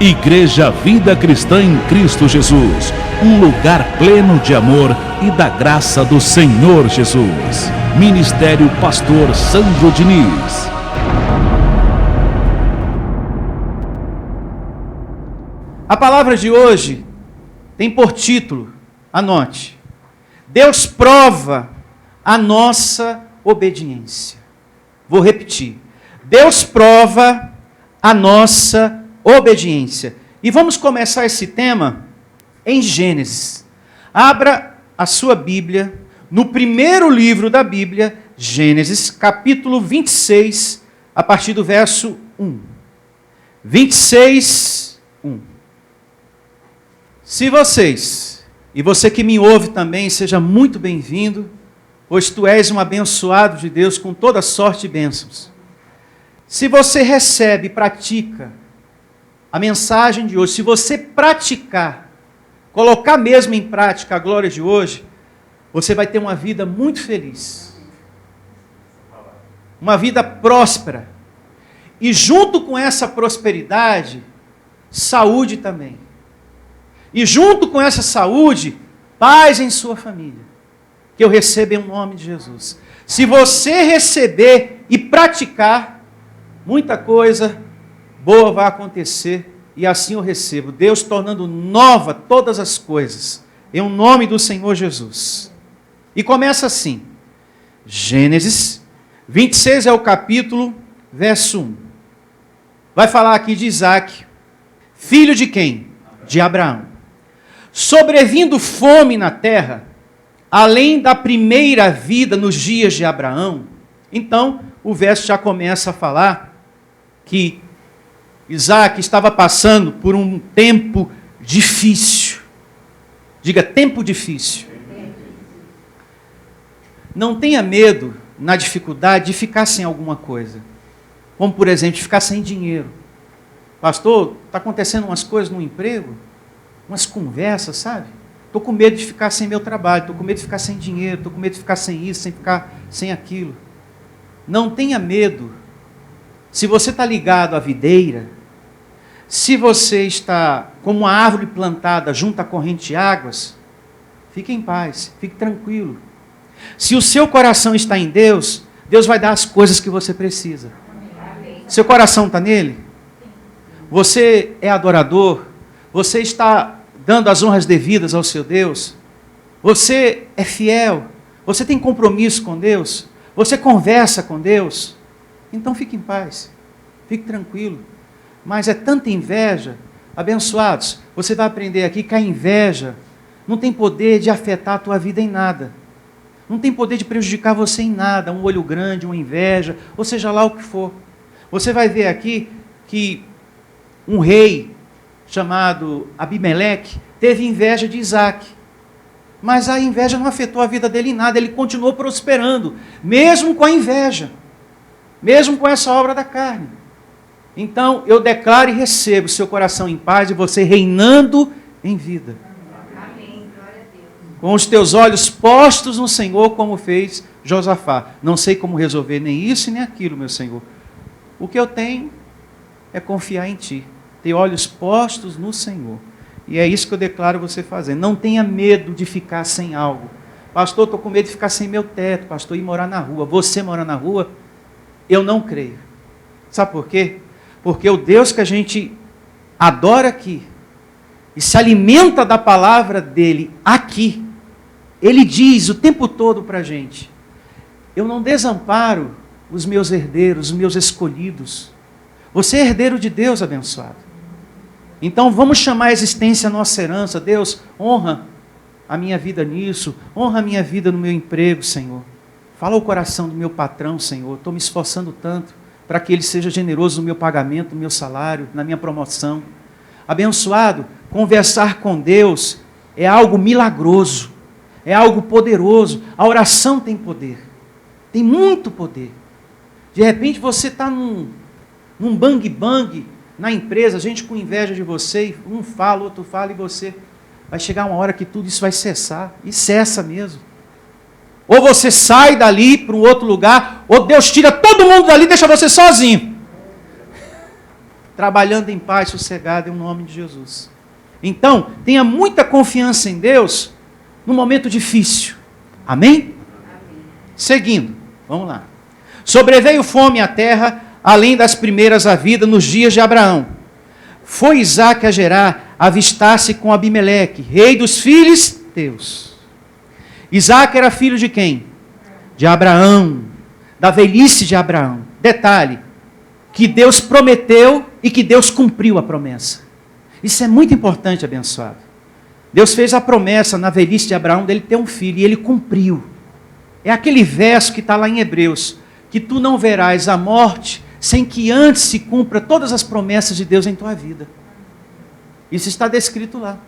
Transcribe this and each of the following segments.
Igreja Vida Cristã em Cristo Jesus, um lugar pleno de amor e da graça do Senhor Jesus. Ministério Pastor Sandro Diniz. A palavra de hoje tem por título, anote, Deus prova a nossa obediência. Vou repetir, Deus prova a nossa obediência. E vamos começar esse tema em Gênesis. Abra a sua Bíblia no primeiro livro da Bíblia, Gênesis, capítulo 26, a partir do verso 1. 26, 1. Se vocês, e você que me ouve também, seja muito bem-vindo, pois tu és um abençoado de Deus com toda sorte de bênçãos. Se você recebe e pratica a mensagem de hoje, se você praticar, colocar mesmo em prática a glória de hoje, você vai ter uma vida muito feliz. Uma vida próspera. E junto com essa prosperidade, saúde também. E junto com essa saúde, paz em sua família. Que eu receba em nome de Jesus. Se você receber e praticar, muita coisa boa vai acontecer, e assim eu recebo. Deus tornando nova todas as coisas, em nome do Senhor Jesus. E começa assim, Gênesis 26 é o capítulo, verso 1. Vai falar aqui de Isaac, filho de quem? De Abraão. Sobrevindo fome na terra, além da primeira vida nos dias de Abraão, então o verso já começa a falar que Isaac estava passando por um tempo difícil. Diga, tempo difícil. Não tenha medo na dificuldade de ficar sem alguma coisa. Como, por exemplo, de ficar sem dinheiro. Pastor, está acontecendo umas coisas no emprego, umas conversas, sabe? Estou com medo de ficar sem meu trabalho, estou com medo de ficar sem dinheiro, estou com medo de ficar sem isso, sem ficar sem aquilo. Não tenha medo. Se você está ligado à videira, se você está como uma árvore plantada junto à corrente de águas, fique em paz, fique tranquilo. Se o seu coração está em Deus, Deus vai dar as coisas que você precisa. Seu coração está nele? Você é adorador? Você está dando as honras devidas ao seu Deus? Você é fiel? Você tem compromisso com Deus? Você conversa com Deus? Então fique em paz, fique tranquilo. Mas é tanta inveja, abençoados, você vai aprender aqui que a inveja não tem poder de afetar a tua vida em nada. Não tem poder de prejudicar você em nada, um olho grande, uma inveja, ou seja lá o que for. Você vai ver aqui que um rei chamado Abimeleque teve inveja de Isaac. Mas a inveja não afetou a vida dele em nada, ele continuou prosperando, mesmo com a inveja, mesmo com essa obra da carne. Então, eu declaro e recebo seu coração em paz e você reinando em vida. Amém. Glória a Deus. Com os teus olhos postos no Senhor, como fez Josafá. Não sei como resolver nem isso nem aquilo, meu Senhor. O que eu tenho é confiar em Ti. Ter olhos postos no Senhor. E é isso que eu declaro você fazer. Não tenha medo de ficar sem algo. Pastor, estou com medo de ficar sem meu teto. Pastor, ir morar na rua. Você mora na rua? Eu não creio. Sabe por quê? Porque o Deus que a gente adora aqui e se alimenta da palavra dele aqui, ele diz o tempo todo para a gente: eu não desamparo os meus herdeiros, os meus escolhidos. Você é herdeiro de Deus, abençoado. Então vamos chamar a existência a nossa herança. Deus, honra a minha vida nisso, honra a minha vida no meu emprego, Senhor. Fala o coração do meu patrão, Senhor. Estou me esforçando tanto para que Ele seja generoso no meu pagamento, no meu salário, na minha promoção. Abençoado, conversar com Deus é algo milagroso, é algo poderoso. A oração tem poder, tem muito poder. De repente você está num bang-bang na empresa, gente com inveja de você, um fala, outro fala, e você vai chegar uma hora que tudo isso vai cessar, e cessa mesmo. Ou você sai dali para um outro lugar, ou Deus tira todo mundo dali e deixa você sozinho. trabalhando em paz, sossegado, em nome de Jesus. Então, tenha muita confiança em Deus no momento difícil. Amém? Amém. Seguindo, vamos lá. Sobreveio fome à terra, além das primeiras à vida, nos dias de Abraão. Foi Isaque a Gerar, avistar-se com Abimeleque, rei dos filhos teus. Isaque era filho de quem? De Abraão, da velhice de Abraão. Detalhe, que Deus prometeu e que Deus cumpriu a promessa. Isso é muito importante, abençoado. Deus fez a promessa na velhice de Abraão dele ter um filho e ele cumpriu. É aquele verso que está lá em Hebreus, que tu não verás a morte sem que antes se cumpra todas as promessas de Deus em tua vida. Isso está descrito lá.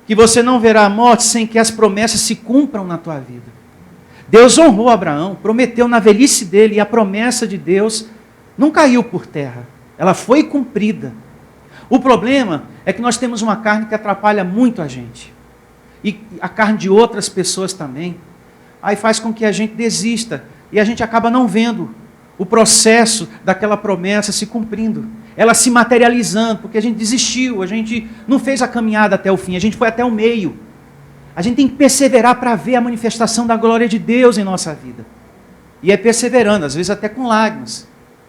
Que você não verá a morte sem que as promessas se cumpram na tua vida. Deus honrou Abraão, prometeu na velhice dele, e a promessa de Deus não caiu por terra. Ela foi cumprida. O problema é que nós temos uma carne que atrapalha muito a gente. E a carne de outras pessoas também. Aí faz com que a gente desista. E a gente acaba não vendo o processo daquela promessa se cumprindo. Ela se materializando, porque a gente desistiu, a gente não fez a caminhada até o fim, a gente foi até o meio. A gente tem que perseverar para ver a manifestação da glória de Deus em nossa vida. E é perseverando, às vezes até com lágrimas.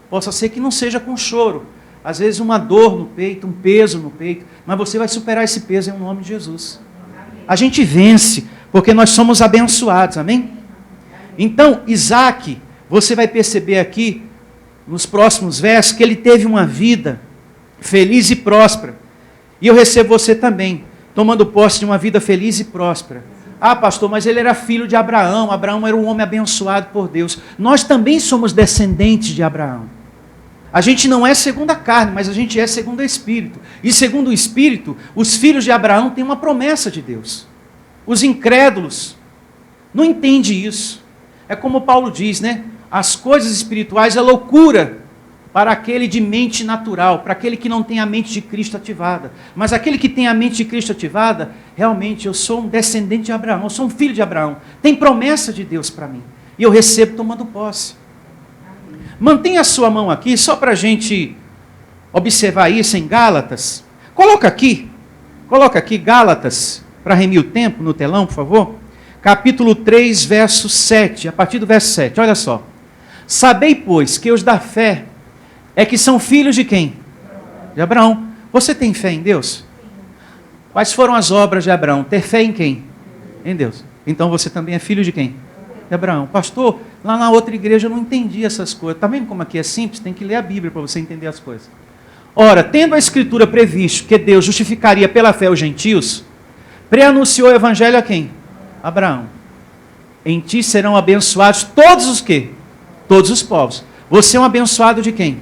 Possa ser que não seja com choro. Às vezes uma dor no peito, um peso no peito. Mas você vai superar esse peso em nome de Jesus. A gente vence, porque nós somos abençoados, amém? Então, Isaque, você vai perceber aqui, nos próximos versos, que ele teve uma vida feliz e próspera. E eu recebo você também, tomando posse de uma vida feliz e próspera. Ah, pastor, mas ele era filho de Abraão. Abraão era um homem abençoado por Deus. Nós também somos descendentes de Abraão. A gente não é segundo a carne, mas a gente é segundo o Espírito. E segundo o Espírito, os filhos de Abraão têm uma promessa de Deus. Os incrédulos não entendem isso. É como Paulo diz, né? As coisas espirituais é loucura para aquele de mente natural, para aquele que não tem a mente de Cristo ativada. Mas aquele que tem a mente de Cristo ativada, realmente eu sou um descendente de Abraão, eu sou um filho de Abraão. Tem promessa de Deus para mim. E eu recebo tomando posse. Mantenha a sua mão aqui, só para a gente observar isso em Gálatas. Coloca aqui Gálatas, para remir o tempo no telão, por favor. Capítulo 3, verso 7, a partir do verso 7, olha só. Sabei, pois, que os da fé é que são filhos de quem? De Abraão. Você tem fé em Deus? Quais foram as obras de Abraão? Ter fé em quem? Em Deus. Então você também é filho de quem? De Abraão. Pastor, lá na outra igreja eu não entendi essas coisas. Está vendo como aqui é simples? Tem que ler a Bíblia para você entender as coisas. Ora, tendo a Escritura previsto que Deus justificaria pela fé os gentios, preanunciou o evangelho a quem? Abraão. Em ti serão abençoados todos os quê? Todos os povos. Você é um abençoado de quem?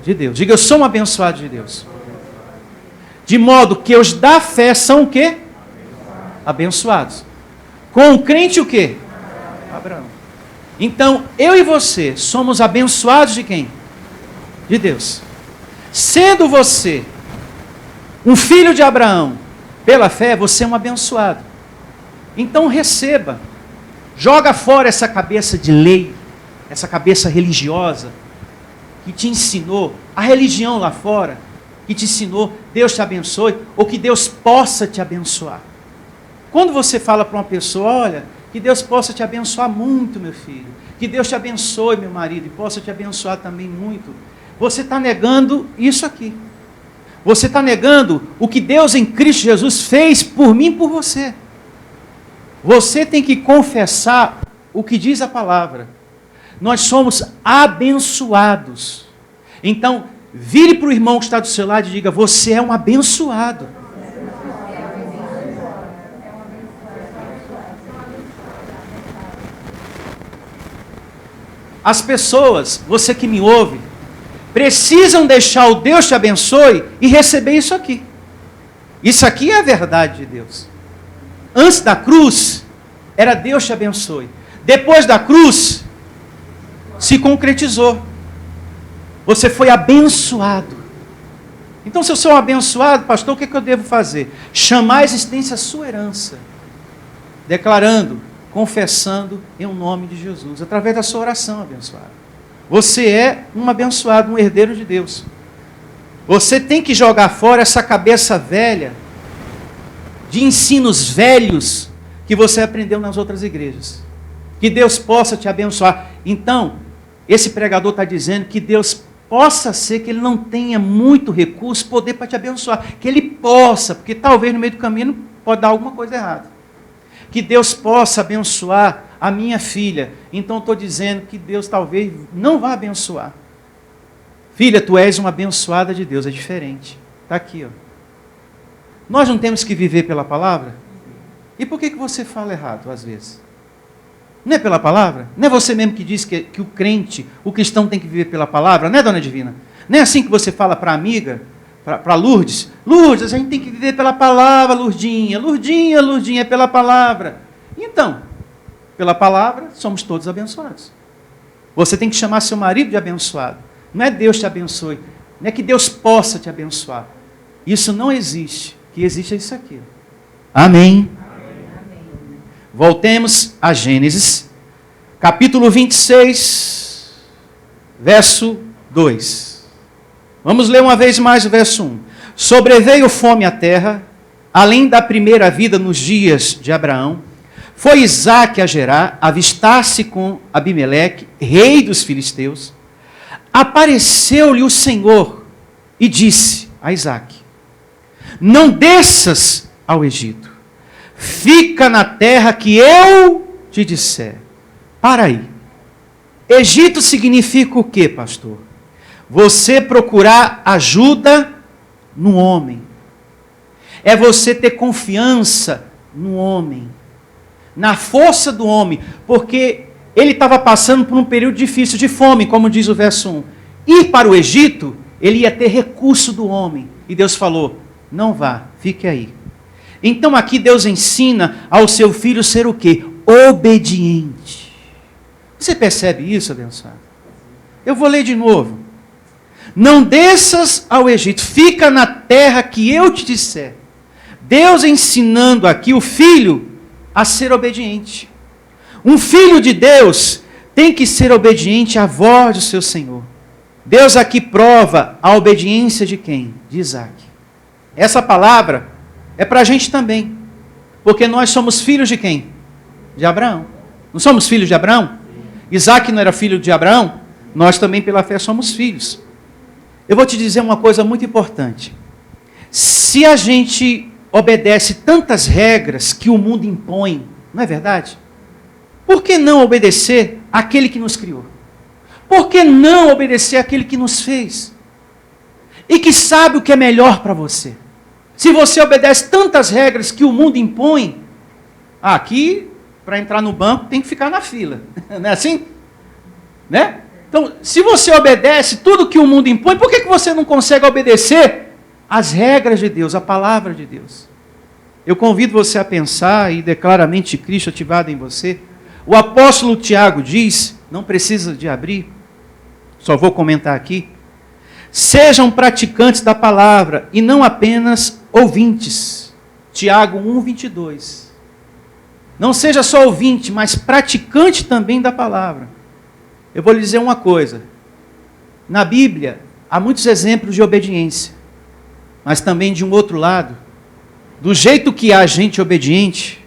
De Deus. Diga, eu sou um abençoado de Deus. De modo que os da fé são o quê? Abençoados. Com o crente o quê? Abraão. Então, eu e você somos abençoados de quem? De Deus. Sendo você um filho de Abraão, pela fé, você é um abençoado. Então receba. Joga fora essa cabeça de lei, essa cabeça religiosa, que te ensinou, a religião lá fora, que te ensinou, Deus te abençoe, ou que Deus possa te abençoar. Quando você fala para uma pessoa, olha, que Deus possa te abençoar muito, meu filho, que Deus te abençoe, meu marido, e possa te abençoar também muito, você está negando isso aqui. Você está negando o que Deus em Cristo Jesus fez por mim e por você. Você tem que confessar o que diz a palavra. Nós somos abençoados. Então, vire para o irmão que está do seu lado e diga, você é um abençoado. As pessoas, você que me ouve, precisam deixar o Deus te abençoe e receber isso aqui. Isso aqui é a verdade de Deus. Antes da cruz, era Deus te abençoe. Depois da cruz, se concretizou. Você foi abençoado. Então, se eu sou um abençoado, pastor, o que eu devo fazer? Chamar a existência a sua herança. Declarando, confessando em nome de Jesus. Através da sua oração, abençoado. Você é um abençoado, um herdeiro de Deus. Você tem que jogar fora essa cabeça velha, de ensinos velhos, que você aprendeu nas outras igrejas. Que Deus possa te abençoar. Então, esse pregador está dizendo que Deus possa ser que ele não tenha muito recurso, poder para te abençoar. Que ele possa, porque talvez no meio do caminho pode dar alguma coisa errada. Que Deus possa abençoar a minha filha. Então, estou dizendo que Deus talvez não vá abençoar. Filha, tu és uma abençoada de Deus, é diferente. Está aqui, ó. Nós não temos que viver pela palavra? E por que você fala errado, às vezes? Não é pela palavra? Não é você mesmo que diz que o crente, o cristão tem que viver pela palavra? Não é, dona Divina? Não é assim que você fala para a amiga, para Lourdes? Lourdes, a gente tem que viver pela palavra, Lourdinha. Lourdinha, Lourdinha, é pela palavra. Então, pela palavra, somos todos abençoados. Você tem que chamar seu marido de abençoado. Não é Deus te abençoe. Não é que Deus possa te abençoar. Isso não existe. O que existe é isso aqui. Amém. Voltemos a Gênesis, capítulo 26, verso 2. Vamos ler uma vez mais o verso 1. Sobreveio fome à terra, além da primeira vida nos dias de Abraão. Foi Isaque a Gerar, avistar-se com Abimeleque, rei dos filisteus. Apareceu-lhe o Senhor e disse a Isaque: não desças ao Egito. Fica na terra que eu te disser. Para aí. Egito significa o quê, pastor? Você procurar ajuda no homem. É você ter confiança no homem. Na força do homem. Porque ele estava passando por um período difícil de fome, como diz o verso 1. Ir para o Egito, ele ia ter recurso do homem. E Deus falou: não vá, fique aí. Então aqui Deus ensina ao seu filho ser o quê? Obediente. Você percebe isso, abençoado? Eu vou ler de novo. Não desças ao Egito, fica na terra que eu te disser. Deus ensinando aqui o filho a ser obediente. Um filho de Deus tem que ser obediente à voz do seu Senhor. Deus aqui prova a obediência de quem? De Isaque. Essa palavra é para a gente também. Porque nós somos filhos de quem? De Abraão. Não somos filhos de Abraão? Isaque não era filho de Abraão? Nós também pela fé somos filhos. Eu vou te dizer uma coisa muito importante. Se a gente obedece tantas regras que o mundo impõe, não é verdade? Por que não obedecer àquele que nos criou? Por que não obedecer àquele que nos fez? E que sabe o que é melhor para você? Se você obedece tantas regras que o mundo impõe, aqui, para entrar no banco, tem que ficar na fila. Não é assim? Né? Então, se você obedece tudo que o mundo impõe, por que você não consegue obedecer às regras de Deus, à palavra de Deus? Eu convido você a pensar e declarar a mente de Cristo ativada em você. O apóstolo Tiago diz, não precisa de abrir, só vou comentar aqui: sejam praticantes da palavra e não apenas ouvintes. Tiago 1:22. Não seja só ouvinte, mas praticante também da palavra. Eu vou lhe dizer uma coisa. Na Bíblia, há muitos exemplos de obediência. Mas também, de um outro lado, do jeito que há gente obediente,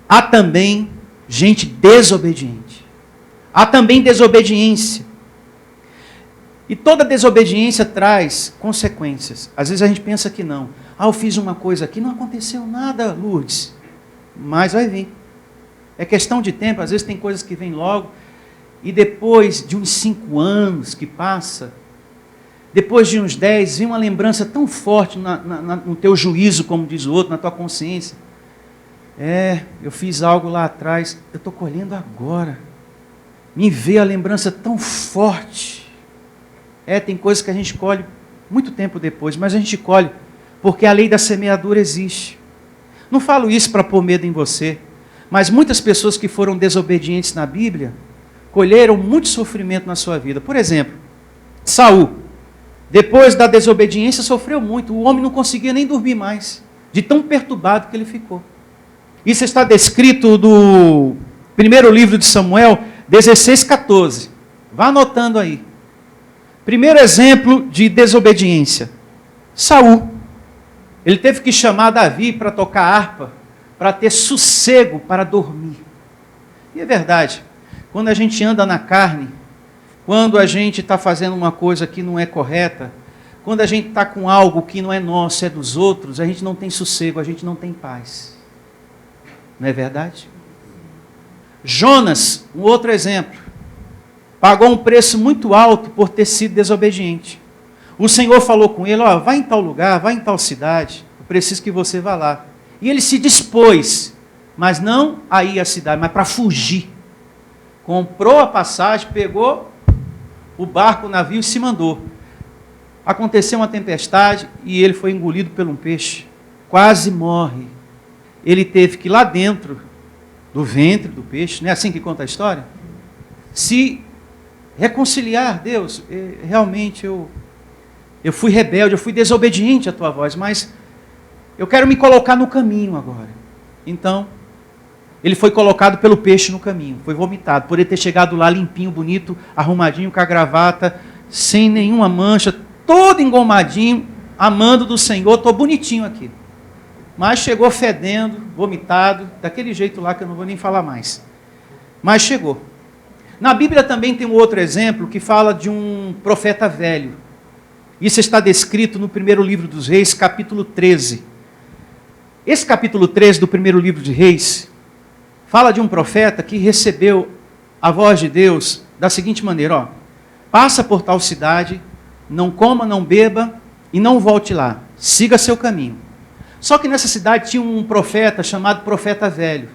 há também gente desobediente. Há também desobediência. E toda desobediência traz consequências. Às vezes a gente pensa que não. Eu fiz uma coisa aqui, não aconteceu nada, Lourdes. Mas vai vir. É questão de tempo, às vezes tem coisas que vêm logo. E depois de uns 5 anos que passa, depois de uns 10, vem uma lembrança tão forte no teu juízo, como diz o outro, na tua consciência. Eu fiz algo lá atrás, eu estou colhendo agora. Me veio a lembrança tão forte. Tem coisas que a gente colhe muito tempo depois, mas a gente colhe porque a lei da semeadura existe. Não falo isso para pôr medo em você, mas muitas pessoas que foram desobedientes na Bíblia colheram muito sofrimento na sua vida. Por exemplo, Saul, depois da desobediência, sofreu muito. O homem não conseguia nem dormir mais, de tão perturbado que ele ficou. Isso está descrito no primeiro livro de Samuel, 16:14. Vá anotando aí. Primeiro exemplo de desobediência. Saul. Ele teve que chamar Davi para tocar harpa, para ter sossego para dormir. E é verdade, quando a gente anda na carne, quando a gente está fazendo uma coisa que não é correta, quando a gente está com algo que não é nosso, é dos outros, a gente não tem sossego, a gente não tem paz. Não é verdade? Jonas, um outro exemplo, pagou um preço muito alto por ter sido desobediente. O Senhor falou com ele, ó, vai em tal lugar, vai em tal cidade, eu preciso que você vá lá. E ele se dispôs, mas não a ir à cidade, mas para fugir. Comprou a passagem, pegou o barco, o navio e se mandou. Aconteceu uma tempestade e ele foi engolido por um peixe. Quase morre. Ele teve que ir lá dentro do ventre do peixe, não é assim que conta a história? Se reconciliar, Deus, realmente eu fui rebelde, eu fui desobediente à tua voz, mas eu quero me colocar no caminho agora. Então, ele foi colocado pelo peixe no caminho, foi vomitado, por ele ter chegado lá limpinho, bonito, arrumadinho, com a gravata, sem nenhuma mancha, todo engomadinho, amando do Senhor, estou bonitinho aqui. Mas chegou fedendo, vomitado, daquele jeito lá que eu não vou nem falar mais. Mas chegou. Na Bíblia também tem um outro exemplo que fala de um profeta velho. Isso está descrito no primeiro livro dos Reis, capítulo 13. Esse capítulo 13 do primeiro livro de Reis fala de um profeta que recebeu a voz de Deus da seguinte maneira, ó, passa por tal cidade, não coma, não beba e não volte lá, siga seu caminho. Só que nessa cidade tinha um profeta chamado profeta velho.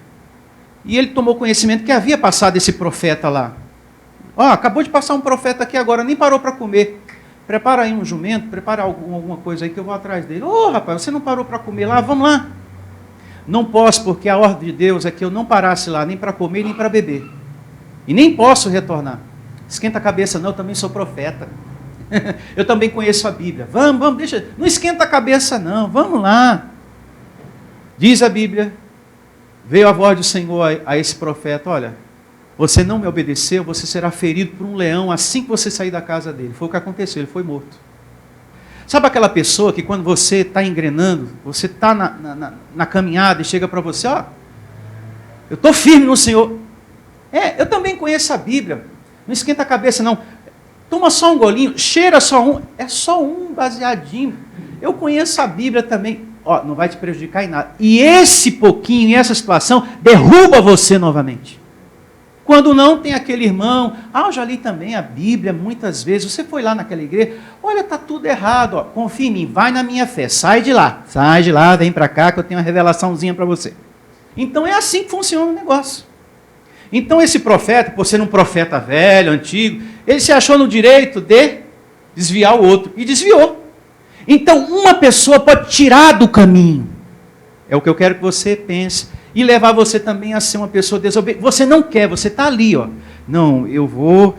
E ele tomou conhecimento que havia passado esse profeta lá. Ó, acabou de passar um profeta aqui agora, nem parou para comer. Prepara aí um jumento, prepara alguma coisa aí que eu vou atrás dele. Ô, rapaz, você não parou para comer lá? Vamos lá. Não posso, porque a ordem de Deus é que eu não parasse lá, nem para comer, nem para beber. E nem posso retornar. Esquenta a cabeça não, eu também sou profeta. Eu também conheço a Bíblia. Vamos, deixa. Não esquenta a cabeça não, vamos lá. Diz a Bíblia, veio a voz do Senhor a esse profeta, olha, você não me obedeceu, você será ferido por um leão assim que você sair da casa dele. Foi o que aconteceu, ele foi morto. Sabe aquela pessoa que quando você está engrenando, você está na caminhada e chega para você, ó, eu estou firme no Senhor. Eu também conheço a Bíblia, não esquenta a cabeça não, toma só um golinho, cheira só um, é só um baseadinho, eu conheço a Bíblia também. Ó, não vai te prejudicar em nada. E esse pouquinho, e essa situação, derruba você novamente. Quando não, tem aquele irmão, eu já li também a Bíblia muitas vezes, você foi lá naquela igreja, olha, está tudo errado, ó, confia em mim, vai na minha fé, sai de lá, vem para cá que eu tenho uma revelaçãozinha para você. Então é assim que funciona o negócio. Então esse profeta, por ser um profeta velho, antigo, ele se achou no direito de desviar o outro, e desviou. Então, uma pessoa pode tirar do caminho. É o que eu quero que você pense. E levar você também a ser uma pessoa desobediente. Você não quer, você está ali, ó. Não, eu vou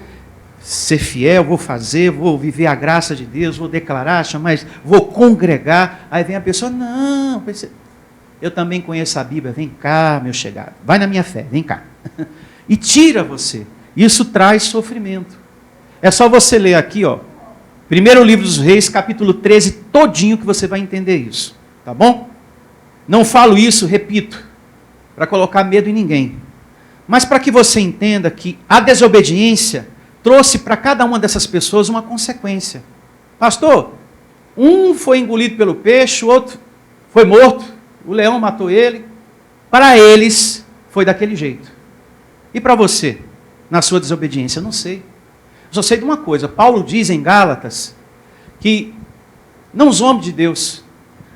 ser fiel, vou fazer, vou viver a graça de Deus, vou declarar, mas vou congregar. Aí vem a pessoa, não, eu também conheço a Bíblia. Vem cá, meu chegado. Vai na minha fé, vem cá. E tira você. Isso traz sofrimento. É só você ler aqui, ó. Primeiro livro dos Reis, capítulo 13, todinho que você vai entender isso. Tá bom? Não falo isso, repito, para colocar medo em ninguém. Mas para que você entenda que a desobediência trouxe para cada uma dessas pessoas uma consequência. Pastor, um foi engolido pelo peixe, o outro foi morto, o leão matou ele. Para eles, foi daquele jeito. E para você, na sua desobediência? Eu não sei. Só sei de uma coisa, Paulo diz em Gálatas que não zombe de Deus.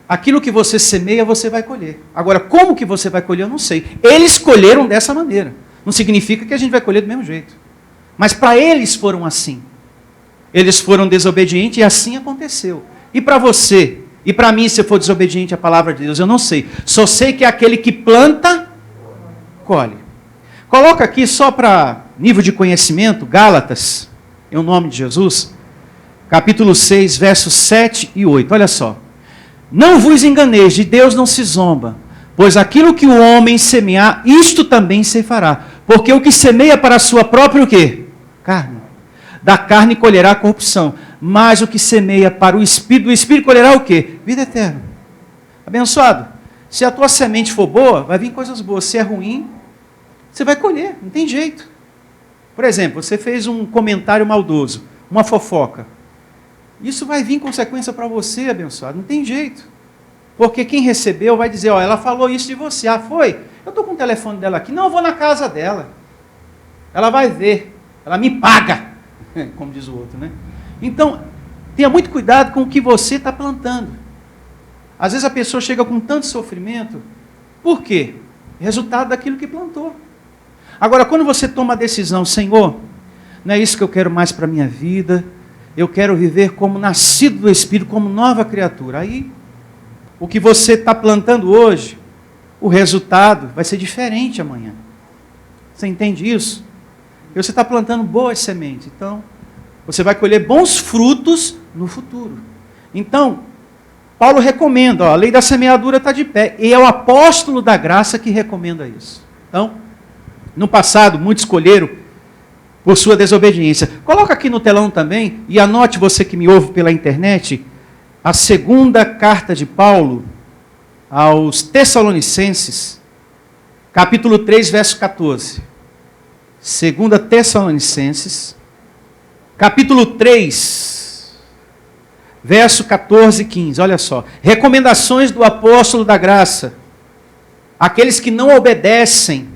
Aquilo que você semeia, você vai colher. Agora, como que você vai colher, eu não sei. Eles colheram dessa maneira. Não significa que a gente vai colher do mesmo jeito. Mas para eles foram assim. Eles foram desobedientes e assim aconteceu. E para você, e para mim, se eu for desobediente à palavra de Deus, eu não sei. Só sei que é aquele que planta, colhe. Coloca aqui só para nível de conhecimento, Gálatas, em nome de Jesus, capítulo 6, versos 7 e 8. Olha só. Não vos enganeis, de Deus não se zomba, pois aquilo que o homem semear, isto também se fará. Porque o que semeia para a sua própria o quê? Carne. Da carne colherá a corrupção, mas o que semeia para o Espírito, do Espírito colherá o quê? Vida eterna. Abençoado, se a tua semente for boa, vai vir coisas boas. Se é ruim, você vai colher, não tem jeito. Por exemplo, você fez um comentário maldoso, uma fofoca. Isso vai vir consequência para você, abençoado, não tem jeito. Porque quem recebeu vai dizer, ó, ela falou isso de você. Ah, foi? Eu estou com o telefone dela aqui. Não, eu vou na casa dela. Ela vai ver. Ela me paga. Como diz o outro, né? Então, tenha muito cuidado com o que você está plantando. Às vezes a pessoa chega com tanto sofrimento. Por quê? Resultado daquilo que plantou. Agora, quando você toma a decisão, Senhor, não é isso que eu quero mais para a minha vida. Eu quero viver como nascido do Espírito, como nova criatura. Aí, o que você está plantando hoje, o resultado vai ser diferente amanhã. Você entende isso? Você está plantando boas sementes. Então, você vai colher bons frutos no futuro. Então, Paulo recomenda, ó, a lei da semeadura está de pé. E é o apóstolo da graça que recomenda isso. Então, no passado, muitos escolheram por sua desobediência. Coloca aqui no telão também, e anote você que me ouve pela internet, a segunda carta de Paulo aos Tessalonicenses, capítulo 3, verso 14. Segunda Tessalonicenses, capítulo 3, verso 14 e 15. Olha só. Recomendações do apóstolo da graça. Aqueles que não obedecem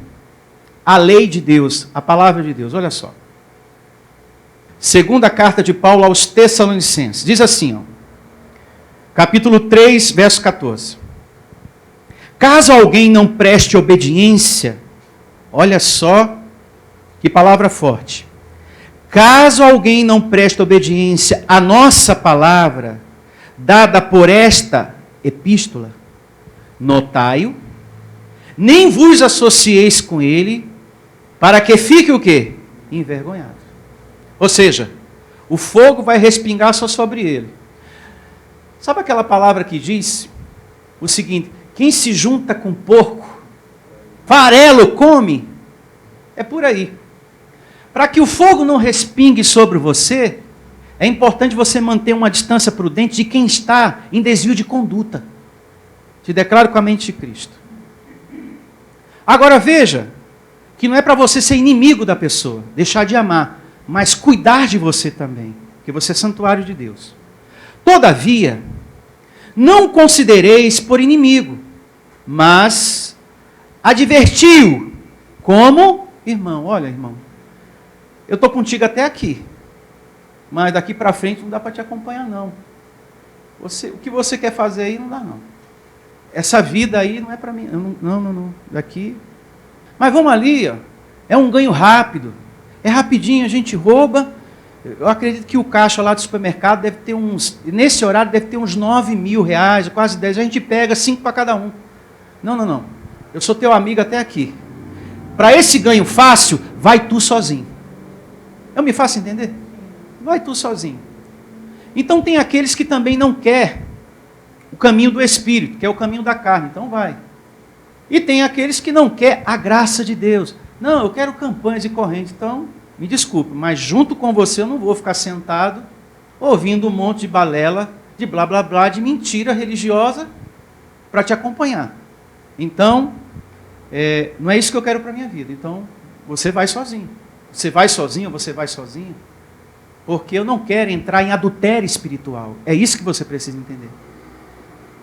à lei de Deus, à palavra de Deus. Olha só. Segunda carta de Paulo aos Tessalonicenses. Diz assim, ó. Capítulo 3, verso 14. Caso alguém não preste obediência, olha só que palavra forte. Caso alguém não preste obediência à nossa palavra, dada por esta epístola, notai-o, nem vos associeis com ele, para que fique o quê? Envergonhado. Ou seja, o fogo vai respingar só sobre ele. Sabe aquela palavra que diz o seguinte: quem se junta com porco, farelo come? É por aí. Para que o fogo não respingue sobre você, é importante você manter uma distância prudente de quem está em desvio de conduta. Te declaro com a mente de Cristo. Agora veja, que não é para você ser inimigo da pessoa, deixar de amar, mas cuidar de você também, porque você é santuário de Deus. Todavia, não considereis por inimigo, mas advertiu como irmão. Olha, irmão, eu estou contigo até aqui, mas daqui para frente não dá para te acompanhar, não. O que você quer fazer aí não dá, não. Essa vida aí não é para mim. Não. Daqui. Mas vamos ali, ó. É um ganho rápido. É rapidinho, a gente rouba. Eu acredito que o caixa lá do supermercado deve ter nesse horário deve ter uns 9 mil reais, quase 10. A gente pega 5 para cada um. Não. Eu sou teu amigo até aqui. Para esse ganho fácil, vai tu sozinho. Eu me faço entender? Vai tu sozinho. Então tem aqueles que também não quer o caminho do Espírito, que é o caminho da carne. Então vai. E tem aqueles que não quer a graça de Deus. Não, eu quero campanhas e correntes. Então, me desculpe, mas junto com você eu não vou ficar sentado ouvindo um monte de balela, de blá blá blá, de mentira religiosa para te acompanhar. Então, não é isso que eu quero para a minha vida. Então, você vai sozinho. Você vai sozinho ou você vai sozinho? Porque eu não quero entrar em adultério espiritual. É isso que você precisa entender.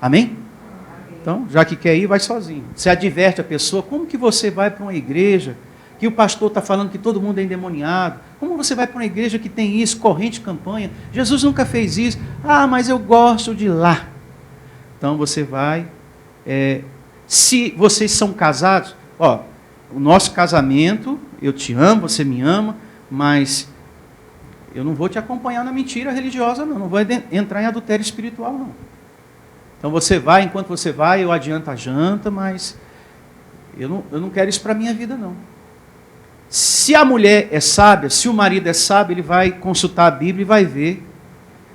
Amém? Então, já que quer ir, vai sozinho. Você adverte a pessoa. Como que você vai para uma igreja que o pastor está falando que todo mundo é endemoniado? Como você vai para uma igreja que tem isso, corrente, campanha? Jesus nunca fez isso. Ah, mas eu gosto de lá. Então, você vai... se vocês são casados, ó, o nosso casamento, eu te amo, você me ama, mas eu não vou te acompanhar na mentira religiosa, não vou entrar em adultério espiritual, não. Então você vai, enquanto você vai, eu adianto a janta, mas eu não quero isso para a minha vida, não. Se a mulher é sábia, se o marido é sábio, ele vai consultar a Bíblia e vai ver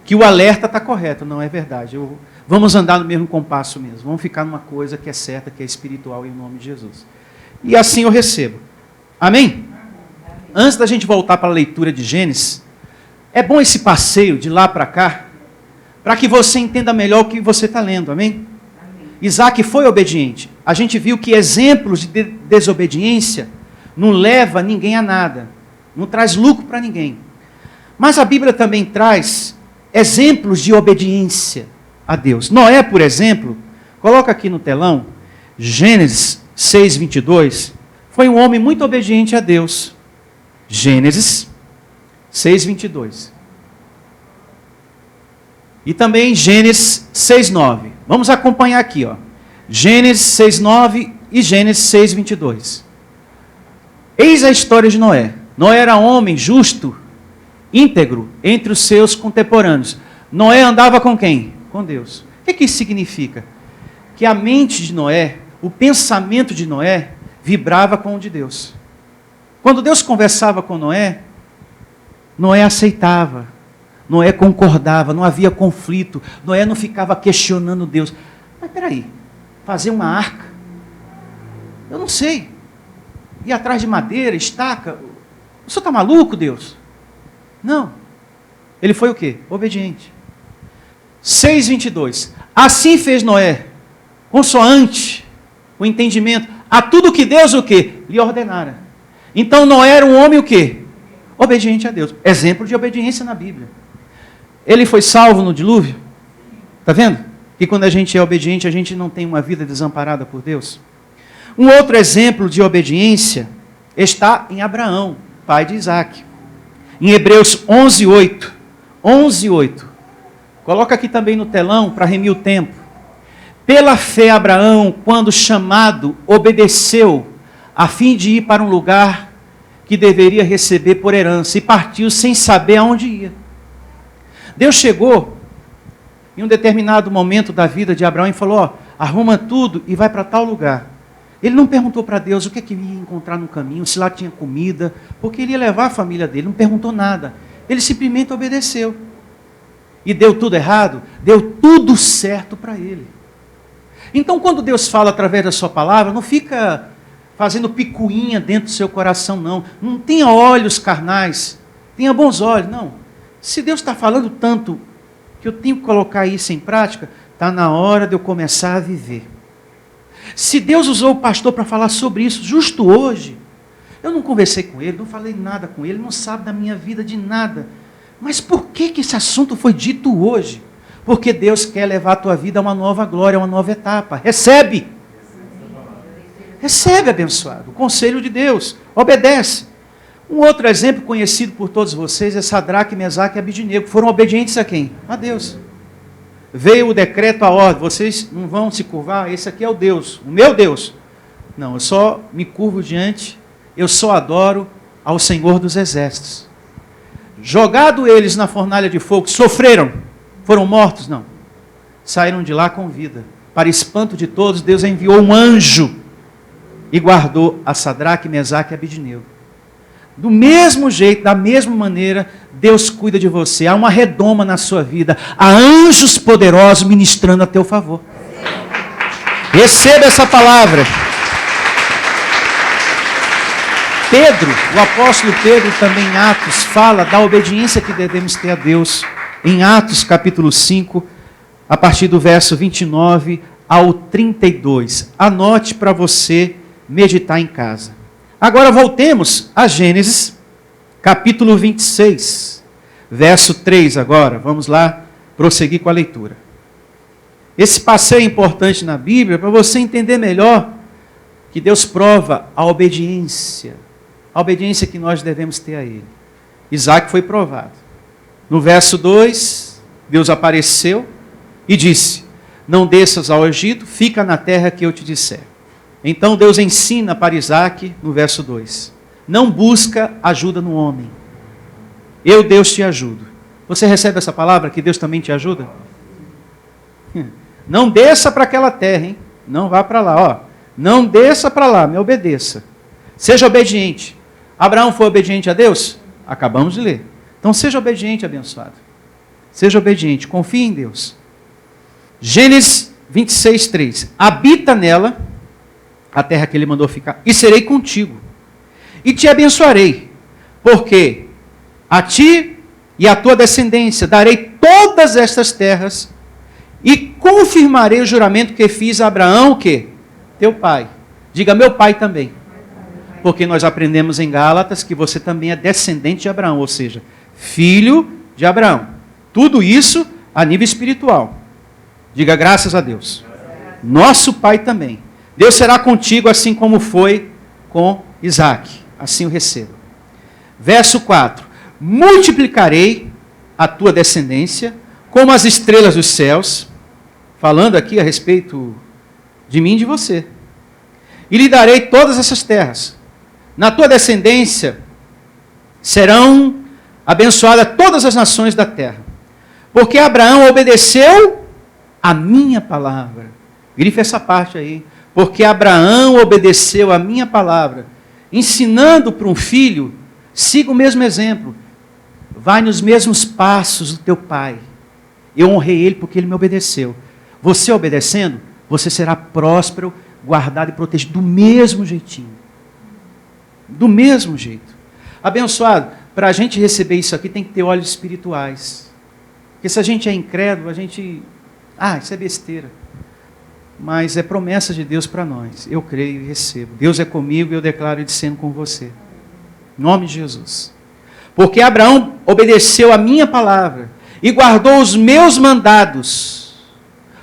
que o alerta está correto. Não, é verdade. Vamos andar no mesmo compasso mesmo. Vamos ficar numa coisa que é certa, que é espiritual, em nome de Jesus. E assim eu recebo. Amém? Antes da gente voltar para a leitura de Gênesis, É bom esse passeio de lá para cá, para que você entenda melhor o que você está lendo, amém? Isaac foi obediente. A gente viu que exemplos de desobediência não leva ninguém a nada, não traz lucro para ninguém. Mas a Bíblia também traz exemplos de obediência a Deus. Noé, por exemplo, coloca aqui no telão, Gênesis 6:22, foi um homem muito obediente a Deus. Gênesis 6:22. E também Gênesis 6:9. Vamos acompanhar aqui, ó. Gênesis 6:9 e Gênesis 6:22. Eis a história de Noé. Noé era homem justo, íntegro, entre os seus contemporâneos. Noé andava com quem? Com Deus. O que isso significa? Que a mente de Noé, o pensamento de Noé, vibrava com o de Deus. Quando Deus conversava com Noé, Noé aceitava, Noé concordava, não havia conflito, Noé não ficava questionando Deus. Mas peraí, fazer uma arca? Eu não sei. Ir atrás de madeira, estaca? O senhor está maluco, Deus? Não. Ele foi o quê? Obediente. 6:22. Assim fez Noé, consoante o entendimento, a tudo que Deus o quê? Lhe ordenara. Então Noé era um homem o quê? Obediente a Deus. Exemplo de obediência na Bíblia. Ele foi salvo no dilúvio? Está vendo? Que quando a gente é obediente, a gente não tem uma vida desamparada por Deus. Um outro exemplo de obediência está em Abraão, pai de Isaac. Em Hebreus 11:8. 11:8. Coloca aqui também no telão para remir o tempo. Pela fé, Abraão, quando chamado, obedeceu, a fim de ir para um lugar que deveria receber por herança, e partiu sem saber aonde ia. Deus chegou em um determinado momento da vida de Abraão e falou, ó, arruma tudo e vai para tal lugar. Ele não perguntou para Deus o que é que ia encontrar no caminho, se lá tinha comida, porque ele ia levar a família dele, não perguntou nada. Ele simplesmente obedeceu. E deu tudo errado? Deu tudo certo para ele. Então, quando Deus fala através da sua palavra, não fica fazendo picuinha dentro do seu coração, não. Não tenha olhos carnais, tenha bons olhos, não. Se Deus está falando tanto que eu tenho que colocar isso em prática, está na hora de eu começar a viver. Se Deus usou o pastor para falar sobre isso justo hoje, eu não conversei com ele, não falei nada com ele, não sabe da minha vida de nada. Mas por que esse assunto foi dito hoje? Porque Deus quer levar a tua vida a uma nova glória, a uma nova etapa. Recebe! Recebe, abençoado, o conselho de Deus, obedece. Um outro exemplo conhecido por todos vocês é Sadraque, Mesaque e Abidnego. Foram obedientes a quem? A Deus. Veio o decreto, a ordem, vocês não vão se curvar, esse aqui é o Deus, o meu Deus. Não, eu só me curvo diante, eu só adoro ao Senhor dos Exércitos. Jogado eles na fornalha de fogo, sofreram, foram mortos? Não. Saíram de lá com vida. Para espanto de todos, Deus enviou um anjo e guardou a Sadraque, Mesaque e Abidnego. Do mesmo jeito, da mesma maneira, Deus cuida de você. Há uma redoma na sua vida. Há anjos poderosos ministrando a teu favor. Receba essa palavra. Pedro, o apóstolo Pedro também em Atos, fala da obediência que devemos ter a Deus. Em Atos capítulo 5, a partir do verso 29 ao 32. Anote para você meditar em casa. Agora voltemos a Gênesis, capítulo 26, verso 3 agora. Vamos lá, prosseguir com a leitura. Esse passeio é importante na Bíblia para você entender melhor que Deus prova a obediência que nós devemos ter a Ele. Isaac foi provado. No verso 2, Deus apareceu e disse, não desças ao Egito, fica na terra que eu te disser. Então Deus ensina para Isaac, no verso 2, não busca ajuda no homem. Eu, Deus, te ajudo. Você recebe essa palavra que Deus também te ajuda? Não desça para aquela terra, hein? Não vá para lá, ó. Não desça para lá, me obedeça. Seja obediente. Abraão foi obediente a Deus? Acabamos de ler. Então seja obediente, abençoado. Seja obediente, confie em Deus. Gênesis 26, 3. Habita nela, a terra que ele mandou ficar, e serei contigo, e te abençoarei, porque a ti e à tua descendência darei todas estas terras e confirmarei o juramento que fiz a Abraão, o quê? Teu pai. Diga, meu pai também. Porque nós aprendemos em Gálatas que você também é descendente de Abraão, ou seja, filho de Abraão. Tudo isso a nível espiritual. Diga, graças a Deus. Nosso pai também. Deus será contigo assim como foi com Isaac. Assim eu recebo. Verso 4. Multiplicarei a tua descendência como as estrelas dos céus, falando aqui a respeito de mim e de você. E lhe darei todas essas terras. Na tua descendência serão abençoadas todas as nações da terra. Porque Abraão obedeceu a minha palavra. Grife essa parte aí. Porque Abraão obedeceu a minha palavra. Ensinando para um filho, siga o mesmo exemplo. Vai nos mesmos passos do teu pai. Eu honrei ele porque ele me obedeceu. Você obedecendo, você será próspero, guardado e protegido do mesmo jeitinho. Do mesmo jeito. Abençoado, para a gente receber isso aqui tem que ter olhos espirituais. Porque se a gente é incrédulo, a gente... isso é besteira. Mas é promessa de Deus para nós. Eu creio e recebo. Deus é comigo e eu declaro ele sendo com você. Em nome de Jesus. Porque Abraão obedeceu a minha palavra e guardou os meus mandados,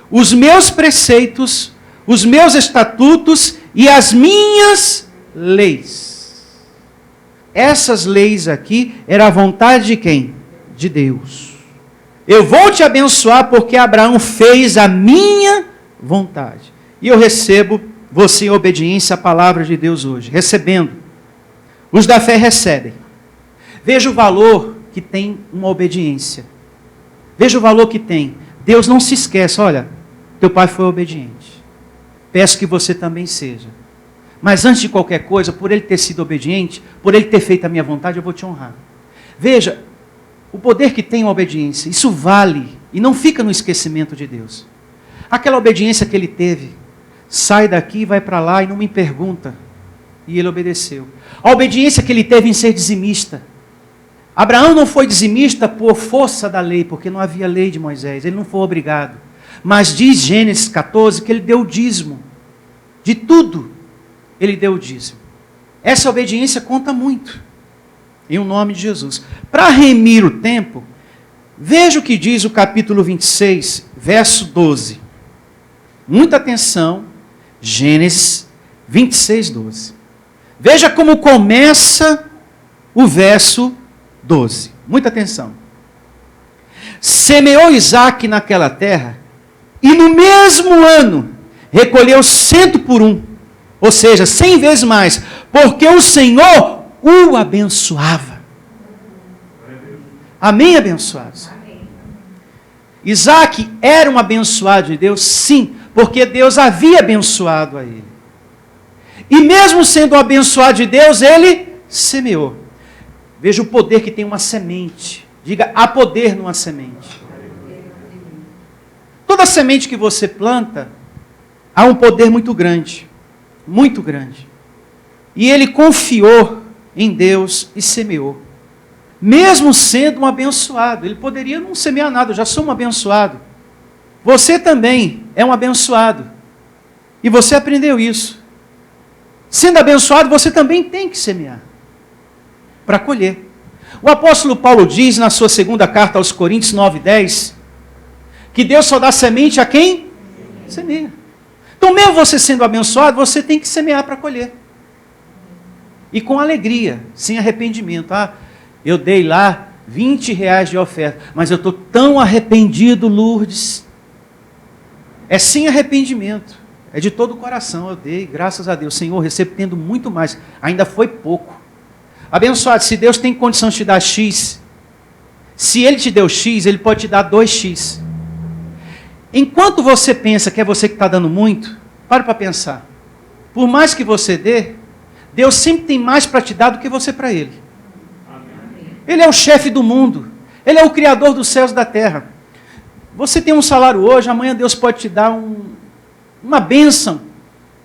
os meus preceitos, os meus estatutos e as minhas leis. Essas leis aqui era a vontade de quem? De Deus. Eu vou te abençoar porque Abraão fez a minha vontade. E eu recebo você em obediência à palavra de Deus hoje. Recebendo. Os da fé recebem. Veja o valor que tem uma obediência. Veja o valor que tem. Deus não se esquece. Olha, teu pai foi obediente. Peço que você também seja. Mas antes de qualquer coisa, por ele ter sido obediente, por ele ter feito a minha vontade, eu vou te honrar. Veja, o poder que tem a obediência, isso vale e não fica no esquecimento de Deus. Aquela obediência que ele teve, sai daqui e vai para lá e não me pergunta. E ele obedeceu. A obediência que ele teve em ser dizimista. Abraão não foi dizimista por força da lei, porque não havia lei de Moisés, ele não foi obrigado. Mas diz Gênesis 14 que ele deu o dízimo. De tudo, ele deu o dízimo. Essa obediência conta muito. Em o nome de Jesus. Para remir o tempo, veja o que diz o capítulo 26, verso 12. Muita atenção, Gênesis 26, 12. Veja como começa o verso 12. Muita atenção. Semeou Isaac naquela terra, e no mesmo ano recolheu 100 por 1. Ou seja, 100 vezes mais. Porque o Senhor o abençoava. Amém, abençoados? Amém. Isaac era um abençoado de Deus? Sim, porque Deus havia abençoado a ele. E mesmo sendo um abençoado de Deus, ele semeou. Veja o poder que tem uma semente. Diga, há poder numa semente. Toda semente que você planta, há um poder muito grande. Muito grande. E ele confiou em Deus e semeou. Mesmo sendo um abençoado. Ele poderia não semear nada, eu já sou um abençoado. Você também é um abençoado. E você aprendeu isso. Sendo abençoado, você também tem que semear. Para colher. O apóstolo Paulo diz na sua segunda carta aos Coríntios 9:10, que Deus só dá semente a quem? Semeia. Então mesmo você sendo abençoado, você tem que semear para colher. E com alegria, sem arrependimento. Eu dei lá R$20 de oferta, mas eu estou tão arrependido, Lourdes. É sem arrependimento. É de todo o coração, eu dei, graças a Deus. Senhor, recebo tendo muito mais. Ainda foi pouco. Abençoado, se Deus tem condição de te dar X, se Ele te deu X, Ele pode te dar 2X. Enquanto você pensa que é você que está dando muito, para pensar. Por mais que você dê, Deus sempre tem mais para te dar do que você para Ele. Ele é o chefe do mundo. Ele é o criador dos céus e da terra. Você tem um salário hoje, amanhã Deus pode te dar uma bênção,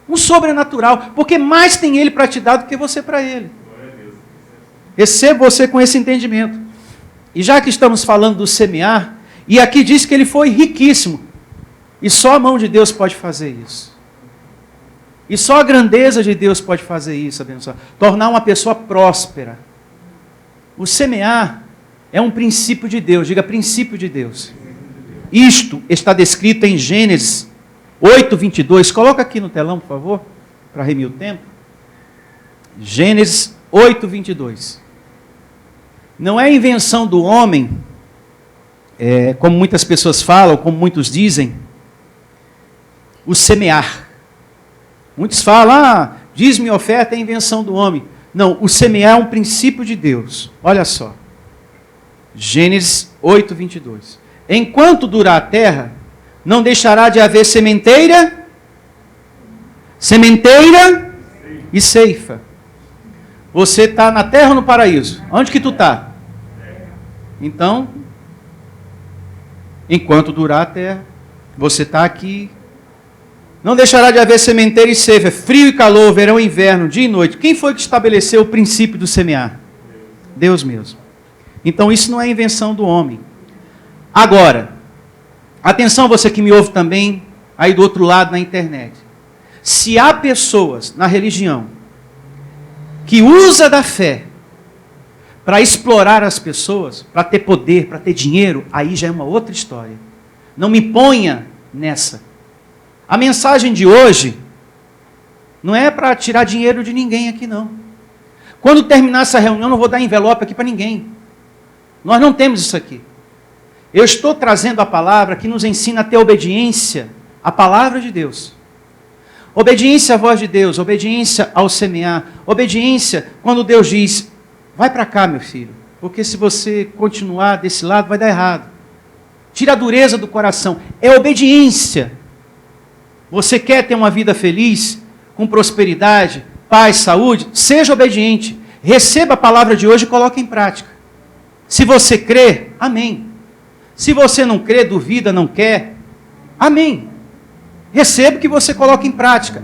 um sobrenatural, porque mais tem Ele para te dar do que você para Ele. Receba você com esse entendimento. E já que estamos falando do semear, e aqui diz que ele foi riquíssimo, e só a mão de Deus pode fazer isso. E só a grandeza de Deus pode fazer isso, abençoar. Tornar uma pessoa próspera. O semear é um princípio de Deus. Diga, princípio de Deus. Isto está descrito em Gênesis 8:22. Coloca aqui no telão, por favor, para remir o tempo. Gênesis 8:22. Não é invenção do homem, como muitas pessoas falam, como muitos dizem, o semear. Muitos falam, dízimo e oferta é invenção do homem. Não, o semear é um princípio de Deus. Olha só. Gênesis 8:22. Enquanto durar a terra, não deixará de haver sementeira e ceifa. Você está na terra ou no paraíso? Onde que tu está? Então, enquanto durar a terra, você está aqui. Não deixará de haver sementeira e ceifa, frio e calor, verão e inverno, dia e noite. Quem foi que estabeleceu o princípio do semear? Deus mesmo. Então isso não é invenção do homem. Agora, atenção você que me ouve também, aí do outro lado na internet. Se há pessoas na religião que usa da fé para explorar as pessoas, para ter poder, para ter dinheiro, aí já é uma outra história. Não me ponha nessa. A mensagem de hoje não é para tirar dinheiro de ninguém aqui, não. Quando terminar essa reunião, eu não vou dar envelope aqui para ninguém. Nós não temos isso aqui. Eu estou trazendo a palavra que nos ensina a ter obediência à palavra de Deus. Obediência à voz de Deus, obediência ao semear, obediência quando Deus diz, vai para cá, meu filho, porque se você continuar desse lado, vai dar errado. Tira a dureza do coração. É obediência. Você quer ter uma vida feliz, com prosperidade, paz, saúde? Seja obediente. Receba a palavra de hoje e coloque em prática. Se você crê, amém. Se você não crê, duvida, não quer, amém. Receba o que você coloca em prática.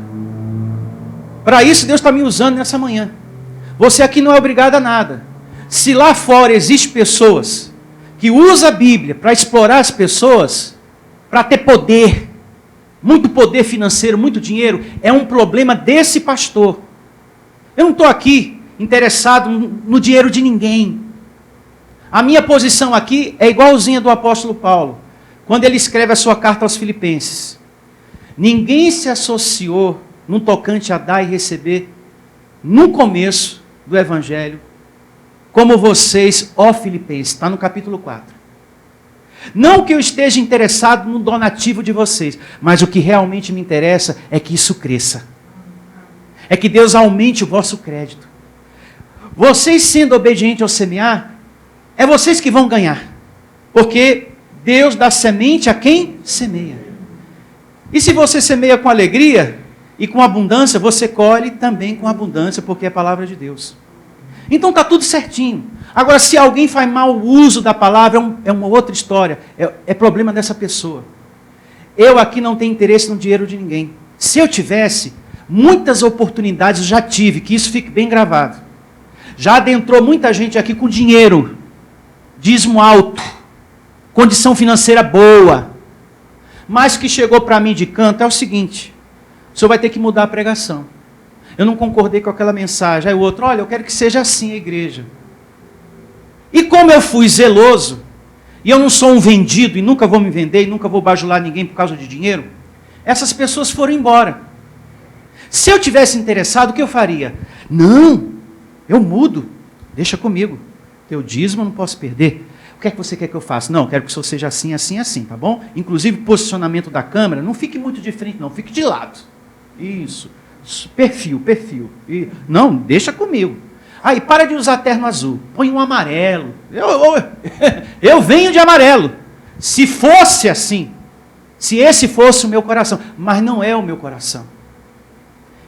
Para isso Deus está me usando nessa manhã. Você aqui não é obrigado a nada. Se lá fora existem pessoas que usam a Bíblia para explorar as pessoas, para ter poder, muito poder financeiro, muito dinheiro, é um problema desse pastor. Eu não estou aqui interessado no dinheiro de ninguém. A minha posição aqui é igualzinha do apóstolo Paulo, quando ele escreve a sua carta aos Filipenses. Ninguém se associou no tocante a dar e receber no começo do Evangelho, como vocês, ó Filipenses, está no capítulo 4. Não que eu esteja interessado no donativo de vocês, mas o que realmente me interessa é que isso cresça. É que Deus aumente o vosso crédito. Vocês sendo obedientes ao semear, é vocês que vão ganhar. Porque Deus dá semente a quem semeia. E se você semeia com alegria e com abundância, você colhe também com abundância, porque é a palavra de Deus. Então está tudo certinho. Agora, se alguém faz mau uso da palavra, é uma outra história. É problema dessa pessoa. Eu aqui não tenho interesse no dinheiro de ninguém. Se eu tivesse, muitas oportunidades já tive, que isso fique bem gravado. Já adentrou muita gente aqui com dinheiro, dízimo alto, condição financeira boa. Mas o que chegou para mim de canto é o seguinte, o senhor vai ter que mudar a pregação. Eu não concordei com aquela mensagem. Aí o outro, olha, eu quero que seja assim a igreja. E como eu fui zeloso, e eu não sou um vendido, e nunca vou me vender, e nunca vou bajular ninguém por causa de dinheiro, essas pessoas foram embora. Se eu tivesse interessado, o que eu faria? Não, eu mudo, deixa comigo. Teu dízimo eu não posso perder. O que é que você quer que eu faça? Não, eu quero que o senhor seja assim, assim, assim, tá bom? Inclusive, posicionamento da câmera, não fique muito de frente, não, fique de lado. Isso. Perfil. Não, deixa comigo. Aí, para de usar terno azul, põe um amarelo. Eu venho de amarelo. Se fosse assim, se esse fosse o meu coração, mas não é o meu coração.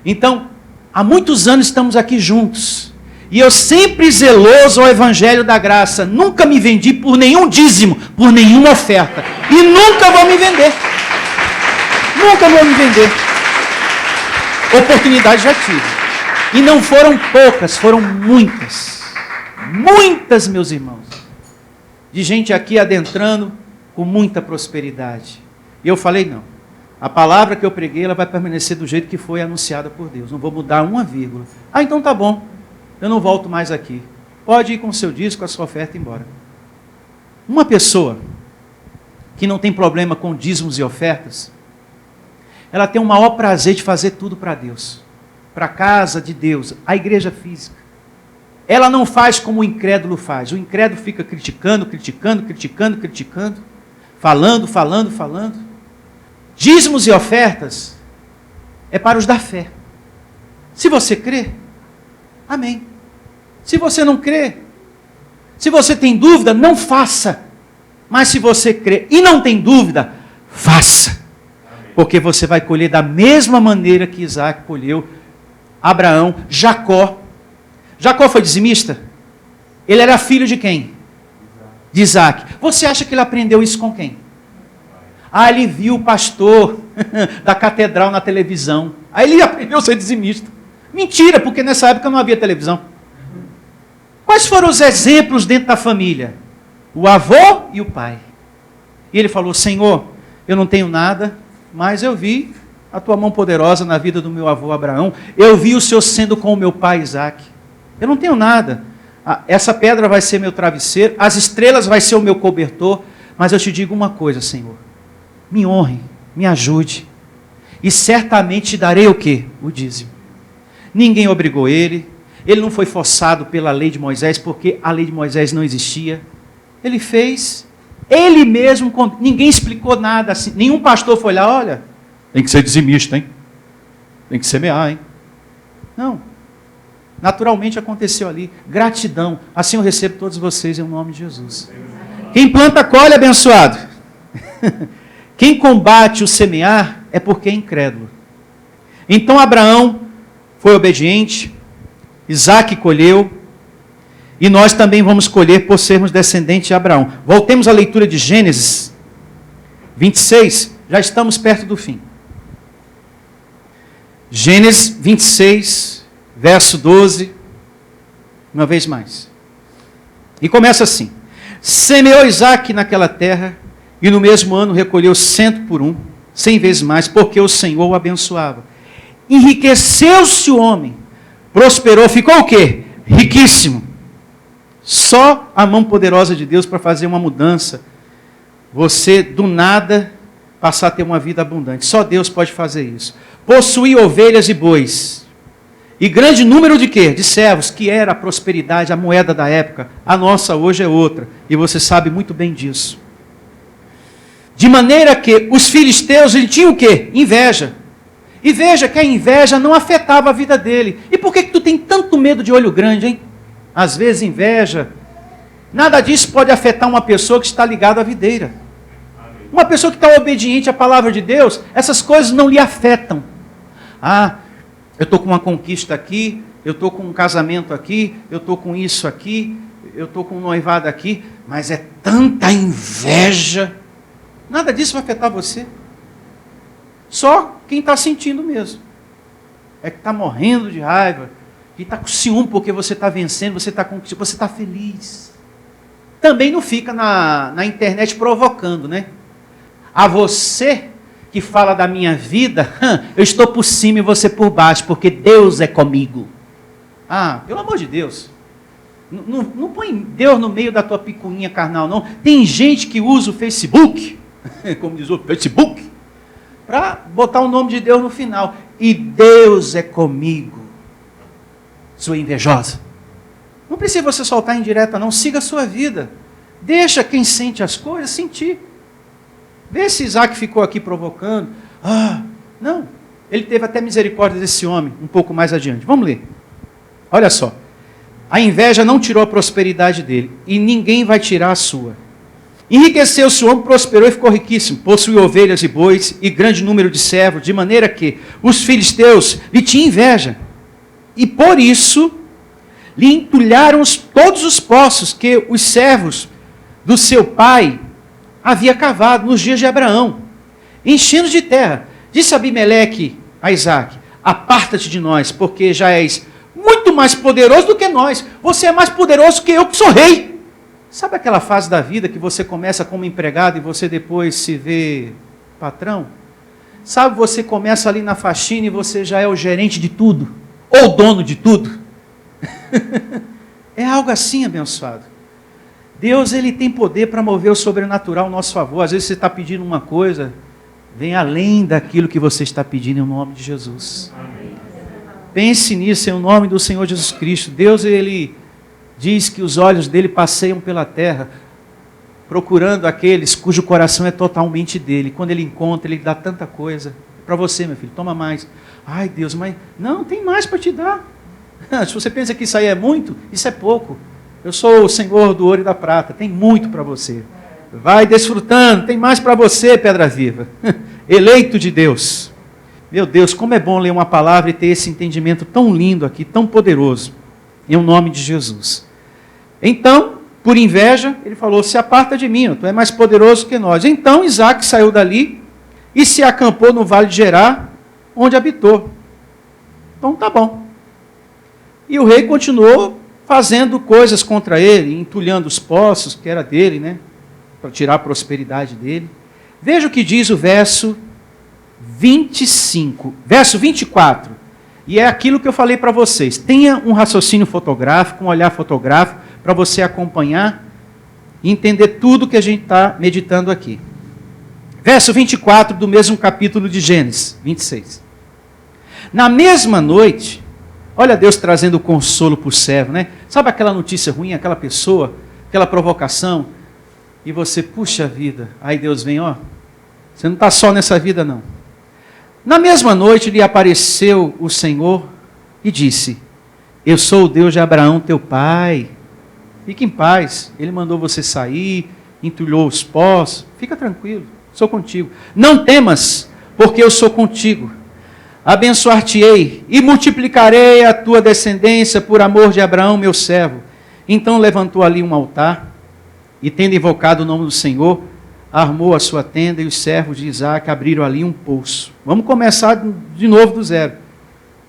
Então, há muitos anos estamos aqui juntos. E eu sempre zeloso ao Evangelho da Graça. Nunca me vendi por nenhum dízimo, por nenhuma oferta. E nunca vou me vender. Nunca vou me vender. Oportunidade já tive. E não foram poucas, foram muitas. Muitas, meus irmãos. de gente aqui adentrando com muita prosperidade. E eu falei, não. A palavra que eu preguei, ela vai permanecer do jeito que foi anunciada por Deus. Não vou mudar uma vírgula. Ah, então tá bom. Eu não volto mais aqui. Pode ir com o seu disco, a sua oferta e ir embora. Uma pessoa que não tem problema com dízimos e ofertas, ela tem o maior prazer de fazer tudo para Deus. Para a casa de Deus, a igreja física. Ela não faz como o incrédulo faz. O incrédulo fica criticando, falando. Dízimos e ofertas é para os da fé. Se você crê, amém. Se você não crê, se você tem dúvida, não faça. Mas se você crê e não tem dúvida, faça. Porque você vai colher da mesma maneira que Isaac colheu, Abraão, Jacó. Jacó foi dizimista? Ele era filho de quem? De Isaac. Você acha que ele aprendeu isso com quem? Ah, ele viu o pastor da catedral na televisão. Aí ele aprendeu a ser dizimista. Mentira, porque nessa época não havia televisão. Quais foram os exemplos dentro da família? O avô e o pai. E ele falou, Senhor, eu não tenho nada, mas eu vi a tua mão poderosa na vida do meu avô Abraão. Eu vi o Senhor sendo com o meu pai Isaac. Eu não tenho nada. Essa pedra vai ser meu travesseiro, as estrelas vai ser o meu cobertor, mas eu te digo uma coisa, Senhor. Me honre, me ajude. E certamente te darei o quê? O dízimo. Ninguém obrigou ele. Ele não foi forçado pela lei de Moisés, porque a lei de Moisés não existia. Ele fez, ele mesmo, ninguém explicou nada assim. Nenhum pastor foi lá, olha, tem que ser dizimista, hein? Tem que semear, hein? Não. Naturalmente aconteceu ali. Gratidão. Assim eu recebo todos vocês em nome de Jesus. Quem planta, colhe, abençoado. Quem combate o semear é porque é incrédulo. Então Abraão foi obediente, Isaac colheu, e nós também vamos colher por sermos descendentes de Abraão. Voltemos à leitura de Gênesis 26, já estamos perto do fim. Gênesis 26, verso 12, uma vez mais. E começa assim: semeou Isaac naquela terra, e no mesmo ano recolheu 100 por 1, 100 vezes mais, porque o Senhor o abençoava. Enriqueceu-se o homem, prosperou, ficou o quê? Riquíssimo. Só a mão poderosa de Deus para fazer uma mudança. Você, do nada, passar a ter uma vida abundante. Só Deus pode fazer isso. Possuía ovelhas e bois. E grande número de quê? De servos, que era a prosperidade, a moeda da época. A nossa hoje é outra. E você sabe muito bem disso. De maneira que os filisteus, ele tinha o quê? Inveja. E veja que a inveja não afetava a vida dele. E por que tu tem tanto medo de olho grande, hein? Às vezes inveja. Nada disso pode afetar uma pessoa que está ligada à videira. Uma pessoa que está obediente à palavra de Deus, essas coisas não lhe afetam. Ah, eu estou com uma conquista aqui, eu estou com um casamento aqui, eu estou com isso aqui, eu estou com um noivado aqui, mas é tanta inveja. Nada disso vai afetar você. Só quem está sentindo mesmo. É que está morrendo de raiva, que está com ciúme porque você está vencendo, você está conquistando, você está feliz. Também não fica na internet provocando, né? A você que fala da minha vida, eu estou por cima e você por baixo, porque Deus é comigo. Ah, pelo amor de Deus. Não põe Deus no meio da tua picuinha carnal, não. Tem gente que usa o Facebook, como diz o Facebook, para botar o nome de Deus no final. E Deus é comigo. Sua invejosa. Não precisa você soltar indireta, não. Siga a sua vida. Deixa quem sente as coisas sentir. Vê se Isaac ficou aqui provocando. Ah, não. Ele teve até misericórdia desse homem, um pouco mais adiante. Vamos ler. Olha só. A inveja não tirou a prosperidade dele, e ninguém vai tirar a sua. Enriqueceu-se o homem, prosperou e ficou riquíssimo. Possuía ovelhas e bois, e grande número de servos, de maneira que os filisteus lhe tinham inveja. E por isso, lhe entulharam todos os poços que os servos do seu pai havia cavado nos dias de Abraão, enchendo de terra. Disse Abimeleque a Isaac: aparta-te de nós, porque já és muito mais poderoso do que nós. Você é mais poderoso que eu, que sou rei. Sabe aquela fase da vida que você começa como empregado e você depois se vê patrão? Sabe, você começa ali na faxina e você já é o gerente de tudo, ou dono de tudo. É algo assim, abençoado. Deus, ele tem poder para mover o sobrenatural ao nosso favor. Às vezes você está pedindo uma coisa, vem além daquilo que você está pedindo em nome de Jesus. Amém. Pense nisso em nome do Senhor Jesus Cristo. Deus, ele diz que os olhos dele passeiam pela terra, procurando aqueles cujo coração é totalmente dele. Quando ele encontra, ele dá tanta coisa. Para você, meu filho, toma mais. Ai, Deus, mas não, tem mais para te dar. Se você pensa que isso aí é muito, isso é pouco. Eu sou o Senhor do ouro e da prata, tem muito para você. Vai desfrutando, tem mais para você, pedra viva. Eleito de Deus. Meu Deus, como é bom ler uma palavra e ter esse entendimento tão lindo aqui, tão poderoso. Em nome de Jesus. Então, por inveja, ele falou, se aparta de mim, tu és mais poderoso que nós. Então Isaac saiu dali e se acampou no vale de Gerar, onde habitou. Então tá bom. E o rei continuou fazendo coisas contra ele, entulhando os poços, que era dele, né? Para tirar a prosperidade dele. Veja o que diz o verso 25, verso 24. E é aquilo que eu falei para vocês. Tenha um raciocínio fotográfico, um olhar fotográfico, para você acompanhar e entender tudo que a gente está meditando aqui. Verso 24 do mesmo capítulo de Gênesis 26. Na mesma noite, olha Deus trazendo consolo para o servo, né? Sabe aquela notícia ruim, aquela pessoa, aquela provocação, e você, puxa vida, aí Deus vem, ó, você não está só nessa vida não. Na mesma noite lhe apareceu o Senhor e disse, eu sou o Deus de Abraão, teu pai, fique em paz, ele mandou você sair, entulhou os poços, fica tranquilo, sou contigo. Não temas, porque eu sou contigo. Abençoar-te-ei e multiplicarei a tua descendência por amor de Abraão, meu servo. Então levantou ali um altar e, tendo invocado o nome do Senhor, armou a sua tenda e os servos de Isaac abriram ali um poço. Vamos começar de novo do zero.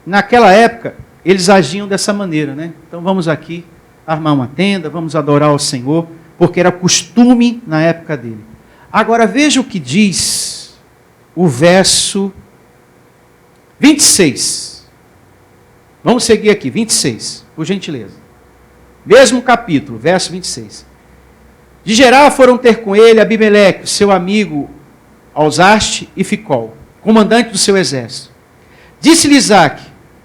Naquela época, eles agiam dessa maneira, né? Então vamos aqui armar uma tenda, vamos adorar ao Senhor, porque era costume na época dele. Agora veja o que diz o verso 26. Vamos seguir aqui, 26, por gentileza. Mesmo capítulo, verso 26. De Gerar foram ter com ele Abimeleque, seu amigo Alzaste e Ficol, comandante do seu exército. Disse-lhe Isaac,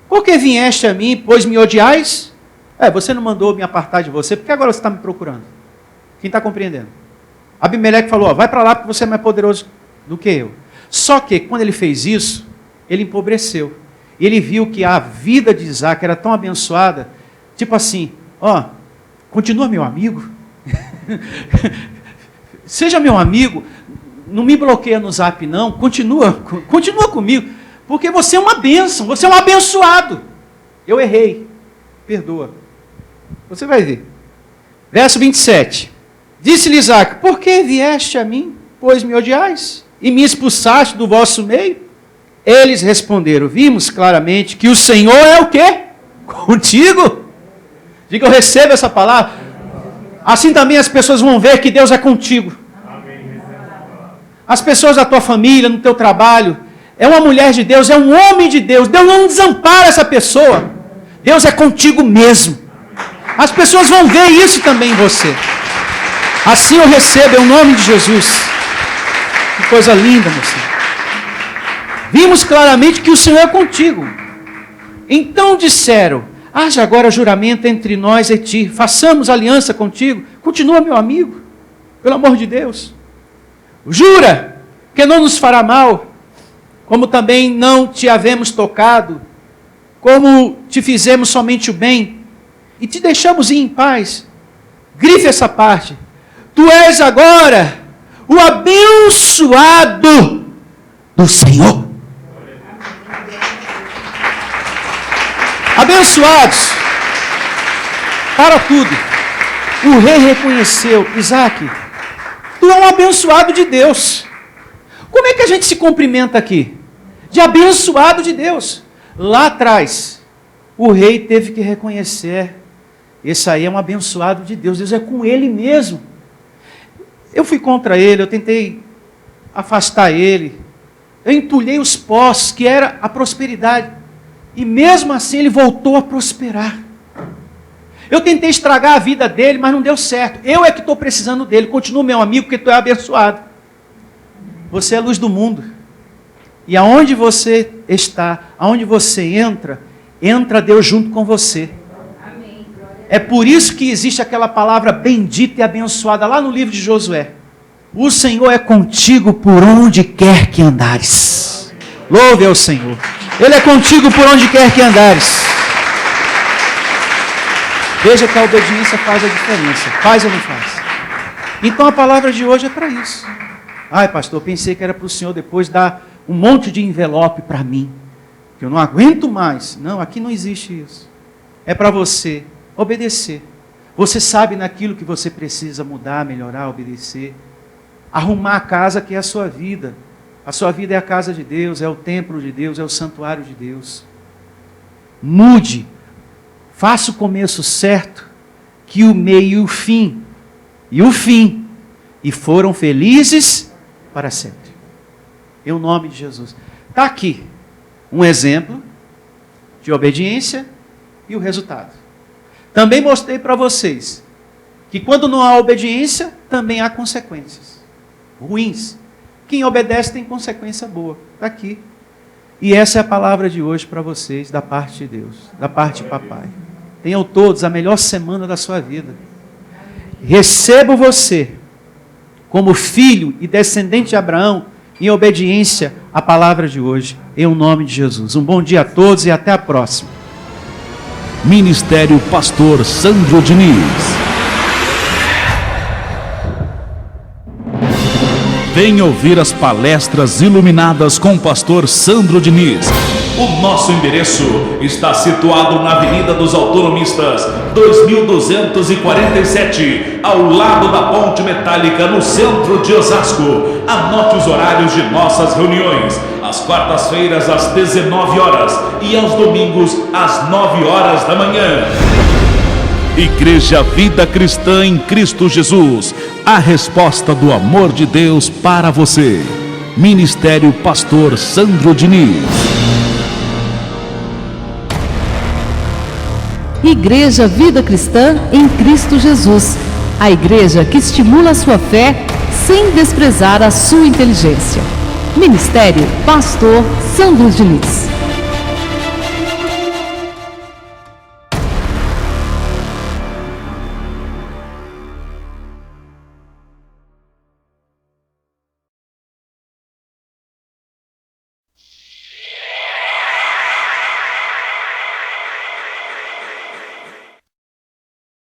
por que vieste a mim, pois me odiais? Você não mandou me apartar de você, porque agora você está me procurando? Quem está compreendendo? Abimeleque falou, vai para lá porque você é mais poderoso do que eu. Só que, quando ele fez isso, ele empobreceu. E ele viu que a vida de Isaac era tão abençoada, tipo assim, ó, continua meu amigo, seja meu amigo, não me bloqueia no zap não, continua comigo, porque você é uma bênção, você é um abençoado. Eu errei, perdoa. Você vai ver. Verso 27. Disse-lhe Isaac, por que vieste a mim, pois me odiais, e me expulsaste do vosso meio? Eles responderam, vimos claramente que o Senhor é o quê? Contigo. Diga, eu recebo essa palavra. Assim também as pessoas vão ver que Deus é contigo. As pessoas da tua família, no teu trabalho, é uma mulher de Deus, é um homem de Deus. Deus não desampara essa pessoa. Deus é contigo mesmo. As pessoas vão ver isso também em você. Assim eu recebo, em nome de Jesus. Que coisa linda, meu Senhor. Vimos claramente que o Senhor é contigo. Então disseram, haja agora juramento entre nós e ti, façamos aliança contigo. Continua, meu amigo, pelo amor de Deus. Jura que não nos fará mal, como também não te havemos tocado, como te fizemos somente o bem, e te deixamos ir em paz. Grife essa parte. Tu és agora o abençoado do Senhor. Abençoados, para tudo. O rei reconheceu, Isaac, tu é um abençoado de Deus. Como é que a gente se cumprimenta aqui? De abençoado de Deus. Lá atrás, o rei teve que reconhecer esse aí é um abençoado de Deus. Deus é com ele mesmo. Eu fui contra ele, eu tentei afastar ele. Eu entulhei os poços, que era a prosperidade. E mesmo assim ele voltou a prosperar. Eu tentei estragar a vida dele, mas não deu certo. Eu é que estou precisando dele. Continua meu amigo, porque tu é abençoado. Você é a luz do mundo. E aonde você está, aonde você entra, entra Deus junto com você. É por isso que existe aquela palavra bendita e abençoada lá no livro de Josué. O Senhor é contigo por onde quer que andares. Louve ao Senhor. Ele é contigo por onde quer que andares. Veja que a obediência faz a diferença. Faz ou não faz? Então a palavra de hoje é para isso. Ai, pastor, eu pensei que era para o Senhor depois dar um monte de envelope para mim, que eu não aguento mais. Não, aqui não existe isso. É para você obedecer. Você sabe naquilo que você precisa mudar, melhorar, obedecer. Arrumar a casa que é a sua vida. A sua vida é a casa de Deus, é o templo de Deus, é o santuário de Deus. Mude. Faça o começo certo, que o meio e o fim. E o fim. E foram felizes para sempre. Em nome de Jesus. Está aqui um exemplo de obediência e o resultado. Também mostrei para vocês que quando não há obediência, também há consequências ruins. Quem obedece tem consequência boa. Está aqui. E essa é a palavra de hoje para vocês, da parte de Deus, da parte de papai. Tenham todos a melhor semana da sua vida. Recebo você como filho e descendente de Abraão, em obediência à palavra de hoje, em nome de Jesus. Um bom dia a todos e até a próxima. Ministério Pastor Sandro Diniz. Venha ouvir as palestras iluminadas com o pastor Sandro Diniz. O nosso endereço está situado na Avenida dos Autonomistas, 2247, ao lado da Ponte Metálica, no centro de Osasco. Anote os horários de nossas reuniões: às quartas-feiras às 19 horas e aos domingos às 9 horas da manhã. Igreja Vida Cristã em Cristo Jesus, a resposta do amor de Deus para você. Ministério Pastor Sandro Diniz. Igreja Vida Cristã em Cristo Jesus, a igreja que estimula a sua fé sem desprezar a sua inteligência. Ministério Pastor Sandro Diniz.